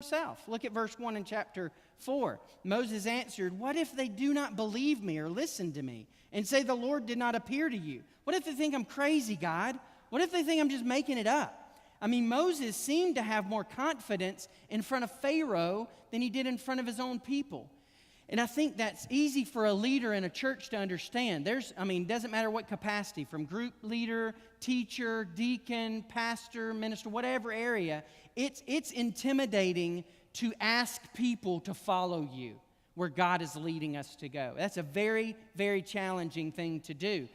himself. Look at verse 1 in chapter 4. Moses answered, "What if they do not believe me or listen to me and say the Lord did not appear to you? What if they think I'm crazy, God? What if they think I'm just making it up?" I mean, Moses seemed to have more confidence in front of Pharaoh than he did in front of his own people. And I think that's easy for a leader in a church to understand. Doesn't matter what capacity, from group leader, teacher, deacon, pastor, minister, whatever area, it's intimidating to ask people to follow you where God is leading us to go. That's a very, very challenging thing to do.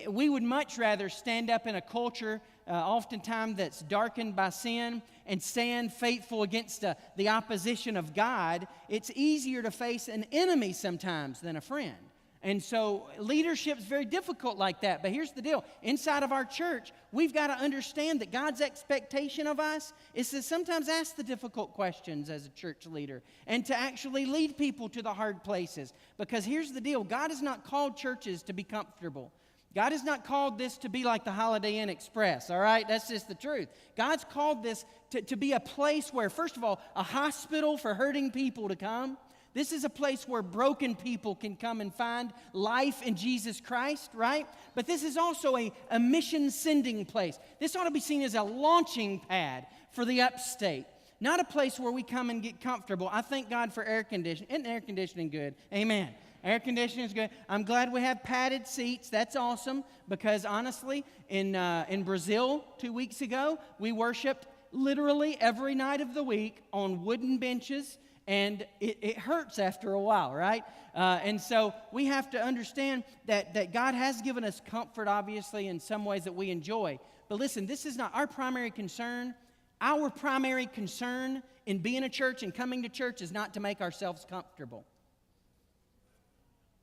We would much rather stand up in a culture oftentimes that's darkened by sin and stand faithful against the opposition of God. It's easier to face an enemy sometimes than a friend. And so leadership's very difficult like that. But here's the deal. Inside of our church, we've got to understand that God's expectation of us is to sometimes ask the difficult questions as a church leader and to actually lead people to the hard places. Because here's the deal. God has not called churches to be comfortable. God has not called this to be like the Holiday Inn Express, all right? That's just the truth. God's called this to be a place where, first of all, a hospital for hurting people to come. This is a place where broken people can come and find life in Jesus Christ, right? But this is also a mission-sending place. This ought to be seen as a launching pad for the upstate, not a place where we come and get comfortable. I thank God for air conditioning. Isn't air conditioning good? Amen. Air conditioning is good. I'm glad we have padded seats. That's awesome because honestly, in Brazil 2 weeks ago, we worshiped literally every night of the week on wooden benches, and it hurts after a while, right? And so we have to understand that God has given us comfort, obviously, in some ways that we enjoy. But listen, this is not our primary concern. Our primary concern in being a church and coming to church is not to make ourselves comfortable.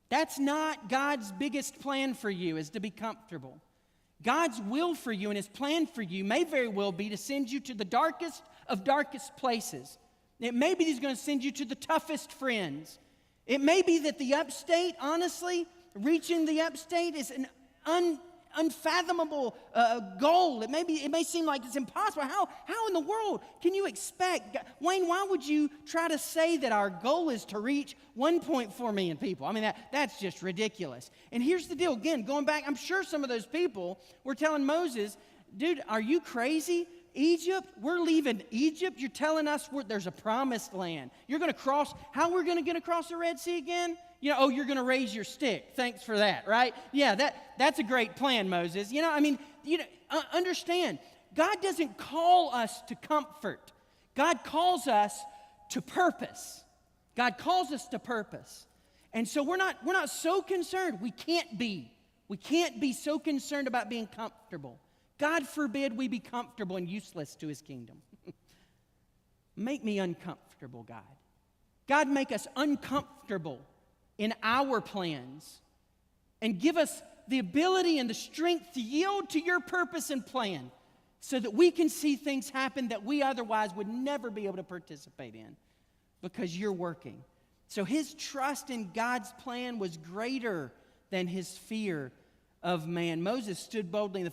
That's not God's biggest plan for you, is to be comfortable. God's will for you and His plan for you may very well be to send you to the darkest of darkest places. It may be He's going to send you to the toughest friends. It may be that the upstate, honestly, reaching the upstate is an unfathomable goal. It may seem like it's impossible. How in the world can you expect? Wayne, why would you try to say that our goal is to reach 1.4 million people? I mean, that's just ridiculous. And here's the deal. Again, going back, I'm sure some of those people were telling Moses, dude, are you crazy? Egypt, we're leaving Egypt. You're telling us there's a promised land. You're going to cross. How we're going to get across the Red Sea again? You're going to raise your stick. Thanks for that, right? Yeah, that's a great plan, Moses. Understand, God doesn't call us to comfort. God calls us to purpose. God calls us to purpose. And so we're not so concerned. We can't be so concerned about being comfortable. God forbid we be comfortable and useless to His kingdom. Make me uncomfortable, God. God, make us uncomfortable in our plans and give us the ability and the strength to yield to your purpose and plan so that we can see things happen that we otherwise would never be able to participate in because you're working. So his trust in God's plan was greater than his fear of man. Moses stood boldly in the